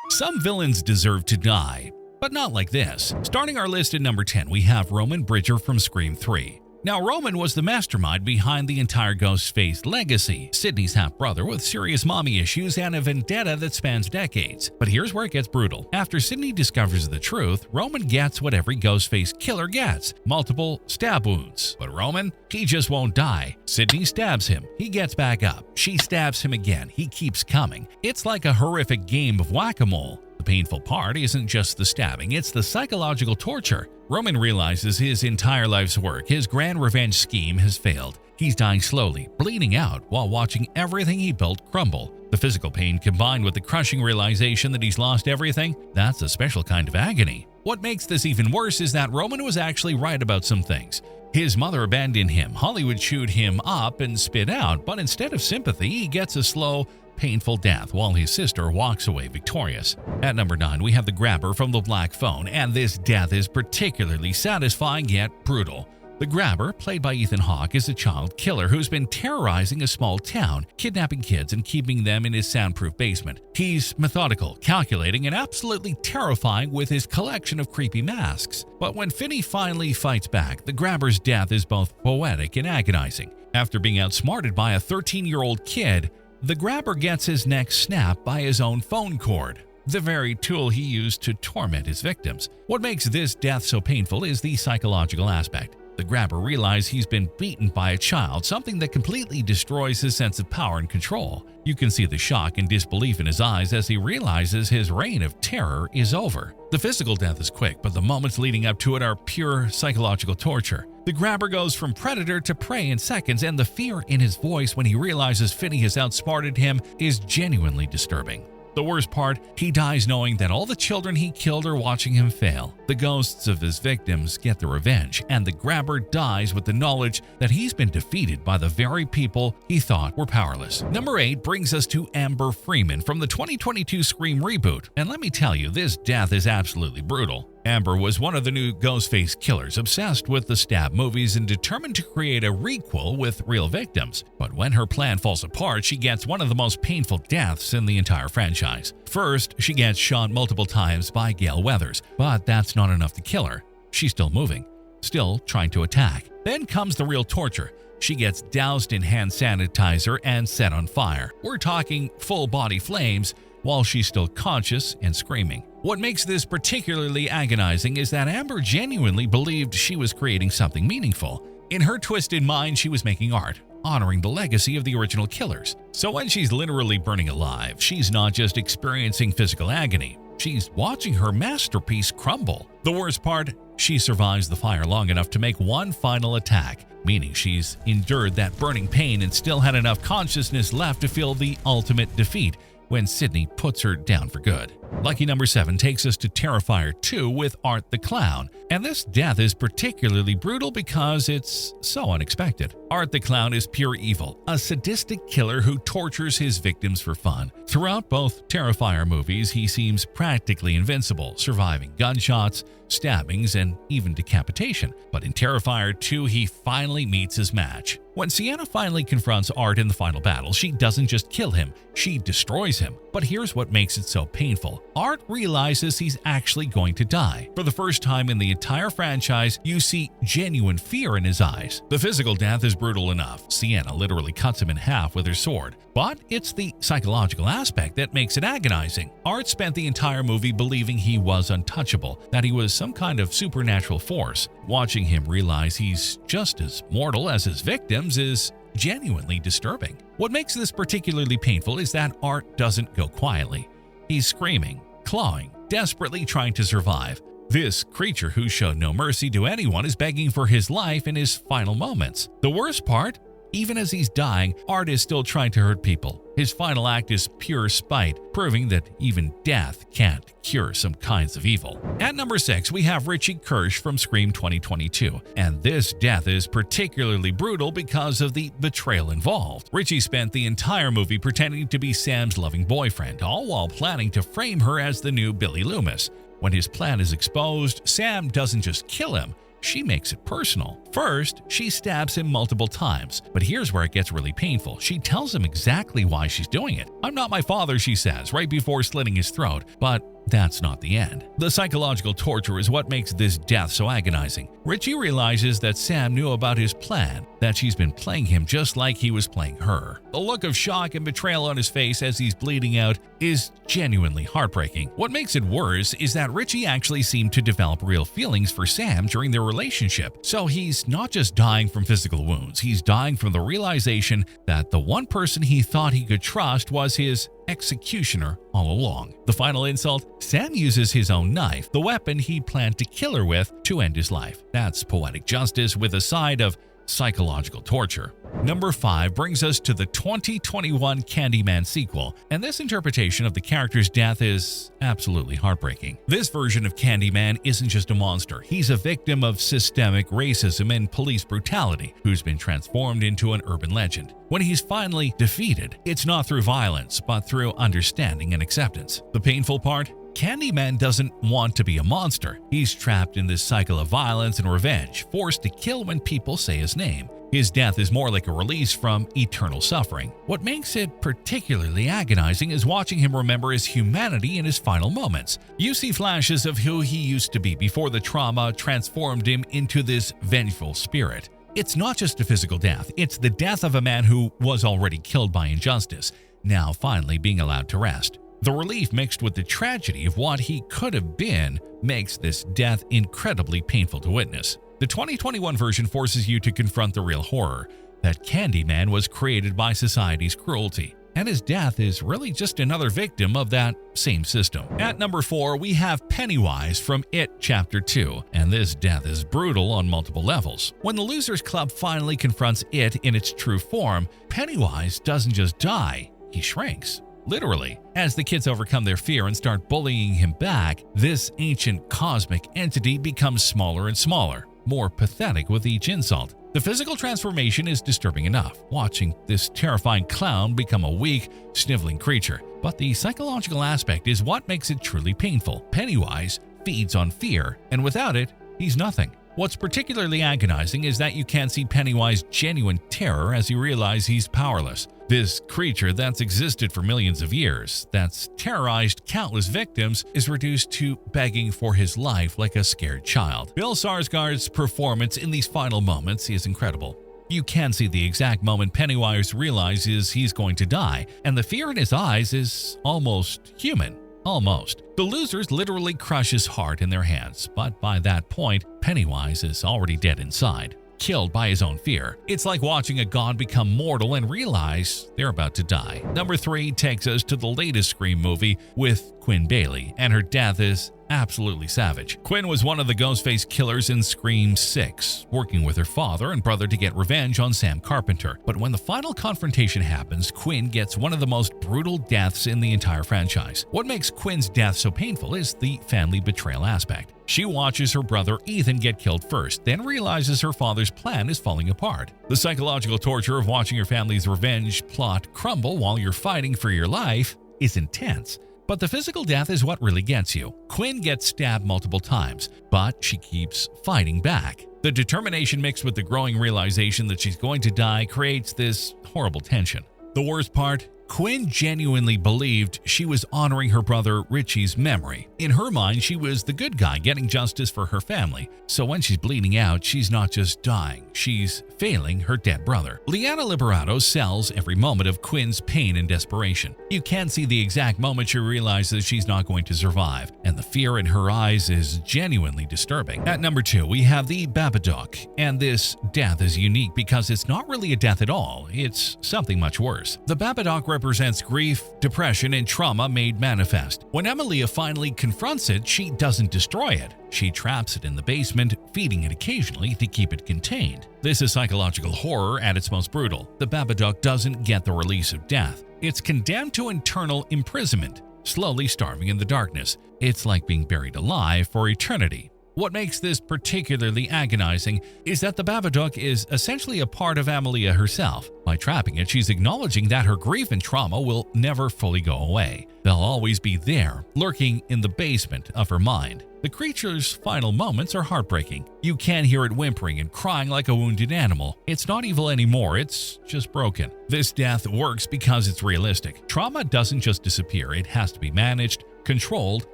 Some villains deserve to die, but not like this. Starting our list at number 10, we have Roman Bridger from Scream 3. Now, Roman was the mastermind behind the entire Ghostface legacy, Sidney's half-brother with serious mommy issues and a vendetta that spans decades. But here's where it gets brutal. After Sidney discovers the truth, Roman gets what every Ghostface killer gets, multiple stab wounds. But Roman, he just won't die. Sidney stabs him. He gets back up. She stabs him again. He keeps coming. It's like a horrific game of whack-a-mole. The painful part isn't just the stabbing, it's the psychological torture. Roman realizes his entire life's work, his grand revenge scheme, has failed. He's dying slowly, bleeding out, while watching everything he built crumble. The physical pain combined with the crushing realization that he's lost everything, that's a special kind of agony. What makes this even worse is that Roman was actually right about some things. His mother abandoned him, Hollywood chewed him up and spit out, but instead of sympathy, he gets a slow, painful death while his sister walks away victorious. At number 9, we have the Grabber from the Black Phone, and this death is particularly satisfying yet brutal. The Grabber, played by Ethan Hawke, is a child killer who's been terrorizing a small town, kidnapping kids and keeping them in his soundproof basement. He's methodical, calculating, and absolutely terrifying with his collection of creepy masks. But when Finney finally fights back, the Grabber's death is both poetic and agonizing. After being outsmarted by a 13-year-old kid, the Grabber gets his neck snapped by his own phone cord, the very tool he used to torment his victims. What makes this death so painful is the psychological aspect. The Grabber realizes he's been beaten by a child, something that completely destroys his sense of power and control. You can see the shock and disbelief in his eyes as he realizes his reign of terror is over. The physical death is quick, but the moments leading up to it are pure psychological torture. The Grabber goes from predator to prey in seconds, and the fear in his voice when he realizes Finney has outsmarted him is genuinely disturbing. The worst part, he dies knowing that all the children he killed are watching him fail. The ghosts of his victims get their revenge, and the Grabber dies with the knowledge that he's been defeated by the very people he thought were powerless. Number 8 brings us to Amber Freeman from the 2022 Scream reboot, and let me tell you, this death is absolutely brutal. Amber was one of the new Ghostface killers, obsessed with the stab movies and determined to create a requel with real victims. But when her plan falls apart, she gets one of the most painful deaths in the entire franchise. First, she gets shot multiple times by Gale Weathers, but that's not enough to kill her. She's still moving, still trying to attack. Then comes the real torture. She gets doused in hand sanitizer and set on fire. We're talking full-body flames while she's still conscious and screaming. What makes this particularly agonizing is that Amber genuinely believed she was creating something meaningful. In her twisted mind, she was making art, honoring the legacy of the original killers. So when she's literally burning alive, she's not just experiencing physical agony. She's watching her masterpiece crumble. The worst part, she survives the fire long enough to make one final attack, meaning she's endured that burning pain and still had enough consciousness left to feel the ultimate defeat when Sidney puts her down for good. Lucky number 7 takes us to Terrifier 2 with Art the Clown, and this death is particularly brutal because it's so unexpected. Art the Clown is pure evil, a sadistic killer who tortures his victims for fun. Throughout both Terrifier movies, he seems practically invincible, surviving gunshots, stabbings, and even decapitation. But in Terrifier 2, he finally meets his match. When Sienna finally confronts Art in the final battle, she doesn't just kill him, she destroys him. But here's what makes it so painful. Art realizes he's actually going to die. For the first time in the entire franchise, you see genuine fear in his eyes. The physical death is brutal enough. Sienna literally cuts him in half with her sword. But it's the psychological aspect that makes it agonizing. Art spent the entire movie believing he was untouchable, that he was some kind of supernatural force. Watching him realize he's just as mortal as his victims is genuinely disturbing. What makes this particularly painful is that Art doesn't go quietly. He's screaming, clawing, desperately trying to survive. This creature who showed no mercy to anyone is begging for his life in his final moments. The worst part? Even as he's dying, Art is still trying to hurt people. His final act is pure spite, proving that even death can't cure some kinds of evil. At number 6, we have Richie Kirsch from Scream 2022, and this death is particularly brutal because of the betrayal involved. Richie spent the entire movie pretending to be Sam's loving boyfriend, all while planning to frame her as the new Billy Loomis. When his plan is exposed, Sam doesn't just kill him, she makes it personal. First, she stabs him multiple times, but here's where it gets really painful. She tells him exactly why she's doing it. "I'm not my father," she says, right before slitting his throat, but that's not the end. The psychological torture is what makes this death so agonizing. Richie realizes that Sam knew about his plan, that she's been playing him just like he was playing her. The look of shock and betrayal on his face as he's bleeding out is genuinely heartbreaking. What makes it worse is that Richie actually seemed to develop real feelings for Sam during their relationship. So he's not just dying from physical wounds, he's dying from the realization that the one person he thought he could trust was his executioner all along. The final insult, Sam uses his own knife, the weapon he planned to kill her with, to end his life. That's poetic justice with a side of psychological torture. Number 5 brings us to the 2021 Candyman sequel, and this interpretation of the character's death is absolutely heartbreaking. This version of Candyman isn't just a monster, he's a victim of systemic racism and police brutality who's been transformed into an urban legend. When he's finally defeated, it's not through violence, but through understanding and acceptance. The painful part? Candyman doesn't want to be a monster. He's trapped in this cycle of violence and revenge, forced to kill when people say his name. His death is more like a release from eternal suffering. What makes it particularly agonizing is watching him remember his humanity in his final moments. You see flashes of who he used to be before the trauma transformed him into this vengeful spirit. It's not just a physical death, it's the death of a man who was already killed by injustice, now finally being allowed to rest. The relief mixed with the tragedy of what he could have been makes this death incredibly painful to witness. The 2021 version forces you to confront the real horror, that Candyman was created by society's cruelty, and his death is really just another victim of that same system. At number 4, we have Pennywise from It Chapter 2, and this death is brutal on multiple levels. When the Losers Club finally confronts It in its true form, Pennywise doesn't just die, he shrinks. Literally. As the kids overcome their fear and start bullying him back, this ancient cosmic entity becomes smaller and smaller, more pathetic with each insult. The physical transformation is disturbing enough, watching this terrifying clown become a weak, sniveling creature. But the psychological aspect is what makes it truly painful. Pennywise feeds on fear, and without it, he's nothing. What's particularly agonizing is that you can't see Pennywise's genuine terror as he realizes he's powerless. This creature that's existed for millions of years, that's terrorized countless victims, is reduced to begging for his life like a scared child. Bill Skarsgård's performance in these final moments is incredible. You can see the exact moment Pennywise realizes he's going to die, and the fear in his eyes is almost human. Almost. The losers literally crush his heart in their hands, but by that point, Pennywise is already dead inside, killed by his own fear. It's like watching a god become mortal and realize they're about to die. Number 3 takes us to the latest Scream movie with Quinn Bailey, and her death is absolutely savage. Quinn was one of the Ghostface killers in Scream 6, working with her father and brother to get revenge on Sam Carpenter. But when the final confrontation happens, Quinn gets one of the most brutal deaths in the entire franchise. What makes Quinn's death so painful is the family betrayal aspect. She watches her brother Ethan get killed first, then realizes her father's plan is falling apart. The psychological torture of watching your family's revenge plot crumble while you're fighting for your life is intense. But the physical death is what really gets you. Quinn gets stabbed multiple times, but she keeps fighting back. The determination mixed with the growing realization that she's going to die creates this horrible tension. The worst part? Quinn genuinely believed she was honoring her brother Richie's memory. In her mind, she was the good guy getting justice for her family. So when she's bleeding out, she's not just dying, she's failing her dead brother. Liana Liberato sells every moment of Quinn's pain and desperation. You can see the exact moment she realizes she's not going to survive, and the fear in her eyes is genuinely disturbing. At number 2, we have the Babadook, and this death is unique because it's not really a death at all, it's something much worse. The Babadook represents grief, depression, and trauma made manifest. When Emilia finally confronts it, she doesn't destroy it. She traps it in the basement, feeding it occasionally to keep it contained. This is psychological horror at its most brutal. The Babadook doesn't get the release of death. It's condemned to internal imprisonment, slowly starving in the darkness. It's like being buried alive for eternity. What makes this particularly agonizing is that the Babadook is essentially a part of Amelia herself. By trapping it, she's acknowledging that her grief and trauma will never fully go away. They'll always be there, lurking in the basement of her mind. The creature's final moments are heartbreaking. You can hear it whimpering and crying like a wounded animal. It's not evil anymore, it's just broken. This death works because it's realistic. Trauma doesn't just disappear, it has to be managed, controlled,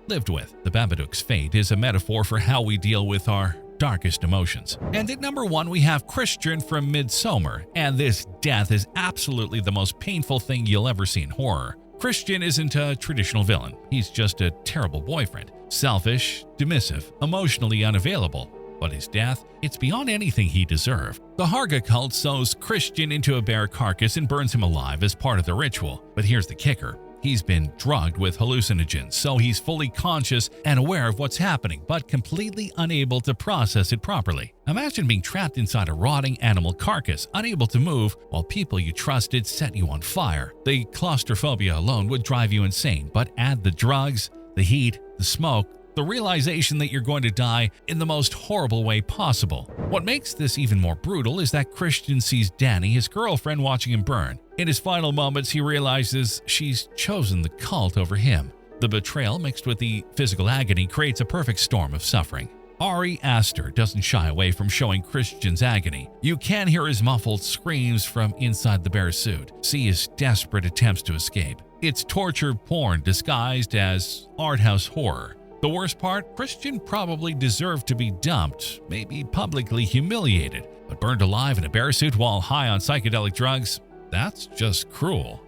lived with. The Babadook's fate is a metaphor for how we deal with our darkest emotions. And at number 1, we have Christian from Midsommar, and this death is absolutely the most painful thing you'll ever see in horror. Christian isn't a traditional villain. He's just a terrible boyfriend. Selfish, dismissive, emotionally unavailable. But his death, it's beyond anything he deserved. The Harga cult sews Christian into a bear carcass and burns him alive as part of the ritual. But here's the kicker. He's been drugged with hallucinogens, so he's fully conscious and aware of what's happening, but completely unable to process it properly. Imagine being trapped inside a rotting animal carcass, unable to move, while people you trusted set you on fire. The claustrophobia alone would drive you insane, but add the drugs, the heat, the smoke, the realization that you're going to die in the most horrible way possible. What makes this even more brutal is that Christian sees Danny, his girlfriend, watching him burn. In his final moments, he realizes she's chosen the cult over him. The betrayal mixed with the physical agony creates a perfect storm of suffering. Ari Aster doesn't shy away from showing Christian's agony. You can hear his muffled screams from inside the bear suit, see his desperate attempts to escape. It's torture porn disguised as art house horror. The worst part, Christian probably deserved to be dumped, maybe publicly humiliated, but burned alive in a bear suit while high on psychedelic drugs? That's just cruel.